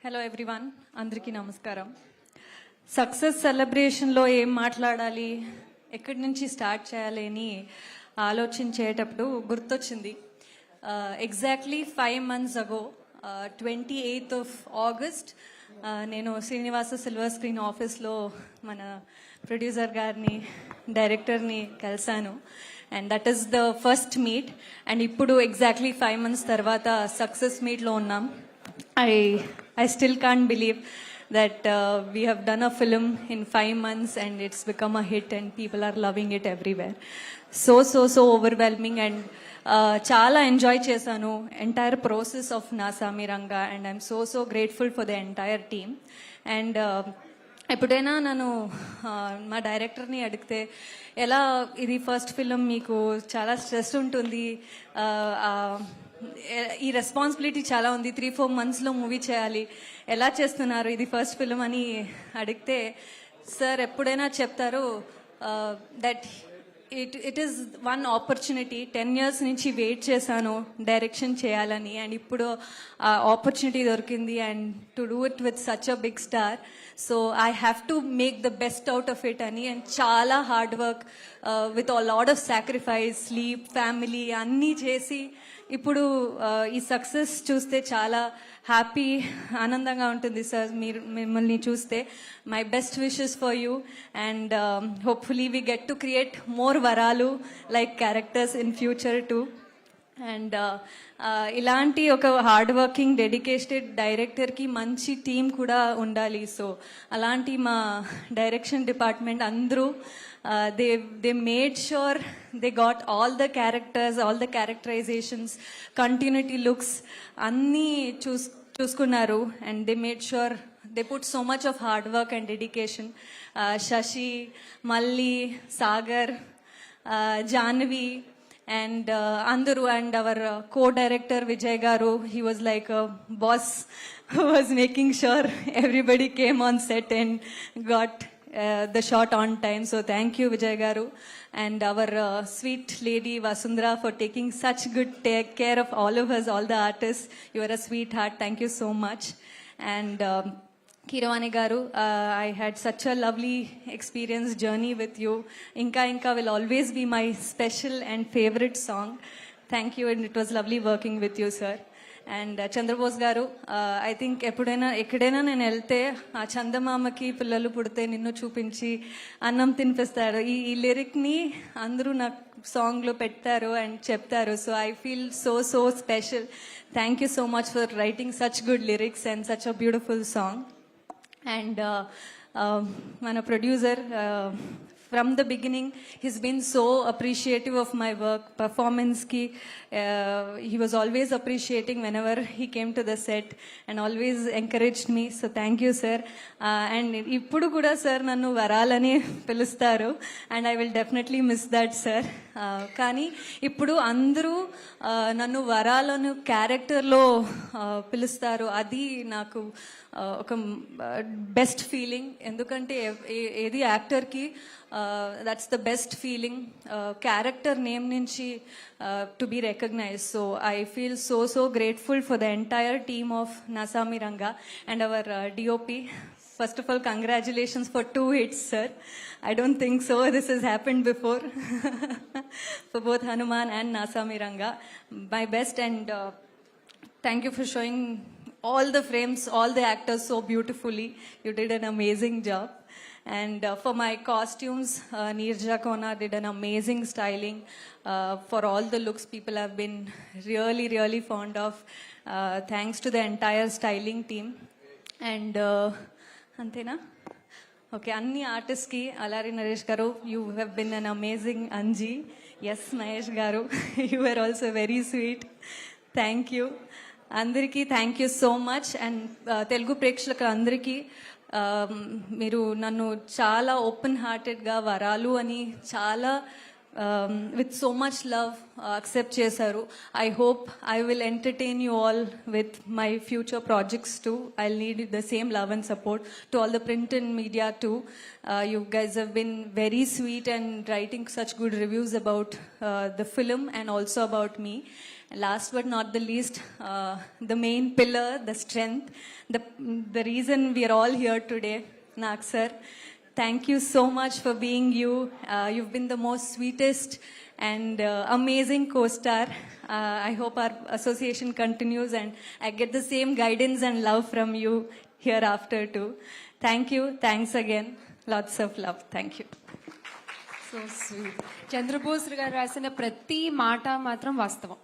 Hello everyone, అందరికీ నమస్కారం. Success సెలబ్రేషన్లో ఏం మాట్లాడాలి, ఎక్కడి నుంచి స్టార్ట్ చేయాలి అని ఆలోచించేటప్పుడు గుర్తొచ్చింది. Exactly 5 months ago, 28th of August, నేను శ్రీనివాస సిల్వర్ స్క్రీన్ ఆఫీస్లో మన ప్రొడ్యూసర్ గారిని, డైరెక్టర్ని కలిశాను. And that is the first meet. And ఇప్పుడు ఎగ్జాక్ట్లీ 5 months తర్వాత సక్సెస్ మీట్లో ఉన్నాం. I still can't believe that we have done a film in 5 months and it's become a hit and people are loving it everywhere. So overwhelming and chala enjoy chesanu entire process of Nasami Ranga, and I'm so grateful for the entire team. And ఎప్పుడైనా నన్ను మా డైరెక్టర్ని అడిగితే, ఎలా ఇది first film, మీకు చాలా stress ఉంటుంది, ఈ రెస్పాన్సిబిలిటీ చాలా ఉంది, 3-4 monthsలో మూవీ చేయాలి, ఎలా చేస్తున్నారు, ఇది ఫస్ట్ ఫిలిం అని అడిగితే సార్ ఎప్పుడైనా చెప్తారు that it is one opportunity. 10 years నుంచి వెయిట్ చేశాను డైరెక్షన్ చేయాలని, అండ్ ఇప్పుడు ఆపర్చునిటీ దొరికింది, and to do it with such a big star. So I have to make the best out of it అని, అండ్ చాలా hard work with a lot of sacrifice, sleep, family అన్నీ చేసి ఇప్పుడు ఈ success చూస్తే చాలా happy, ఆనందంగా ఉంటుంది సార్ మిమ్మల్ని చూస్తే. My best wishes for you, and hopefully we get to create more వరాలు like characters in future too. And ఇలాంటి ఒక హార్డ్ వర్కింగ్ డెడికేటెడ్ డైరెక్టర్కి మంచి టీం కూడా ఉండాలి. సో అలాంటి మా డైరెక్షన్ డిపార్ట్మెంట్ అందరూ they made sure they got all the characters, all the characterizations, continuity looks అన్నీ చూసుకున్నారు. And they made sure they put so much of hard work and dedication. Shashi, Malli, Sagar, Janvi, and Anduru, and our co-director Vijay Garu, he was like a boss who was making sure everybody came on set and got the shot on time. So thank you Vijay Garu, and our sweet lady Vasundhara for taking such good care of all of us, all the artists. You are a sweetheart, thank you so much. And Kiravani Garu, I had such a lovely experience journey with you. Inka will always be my special and favorite song. Thank you, and it was lovely working with you, sir. And Chandrabose గారు, I think ఎక్కడైనా నేను వెళ్తే ఆ చందమామకి పిల్లలు పుడితే నిన్ను చూపించి అన్నం తినిపిస్తారు, ఈ లిరిక్ని అందరూ నాకు సాంగ్లో పెట్టారు అండ్ చెప్తారు. So I feel so special. Thank you so much for writing such good lyrics and such a beautiful song. And మన producer, from the beginning he's been so appreciative of my work, performance ki he was always appreciating whenever he came to the set and always encouraged me. So thank you sir. And ippudu kuda sir nannu varalani pilustaru, and I will definitely miss that sir. Kani ippudu andru nannu varalanu character lo pilustaru, adi naku ఒక best feeling. ఎందుకంటే ఏది యాక్టర్కి that's the best feeling, character name నుంచి to be recognise. So I feel so grateful for the entire team of Nasami Ranga and our DOP. First of all, congratulations for 2 hits, sir. I don't think so this has happened before for both Hanuman and Nasami Ranga. My best, and thank you for showing all the frames, all the actors so beautifully. You did an amazing job. And for my costumes, Neerja Kona did an amazing styling for all the looks. People have been really fond of. Thanks to the entire styling team. And antena okay, anni artists ki Alari Naresh garu, you have been an amazing. Anji, yes, Mahesh garu, you were also very sweet. Thank you. అందరికీ thank you so much. And Telugu ప్రేక్షకులకు అందరికీ మీరు నన్ను చాలా open హార్టెడ్గా వరాలు అని చాలా with so much love accept చేశారు. I hope I will entertain you all with my future projects too. I need the same love and support to all the print and media too. You guys have been very sweet and writing such good reviews about the film and also about me. Last but not the least, the main pillar, the strength, the reason we are all here today, Nag sir. Thank you so much for being you. You've been the most sweetest and amazing co-star. I hope our association continues and I get the same guidance and love from you hereafter too. Thank you. Thanks again. Lots of love. Thank you. So sweet. Chandrabose గారు రాసిన ప్రతి మాట మాత్రం వాస్తవం.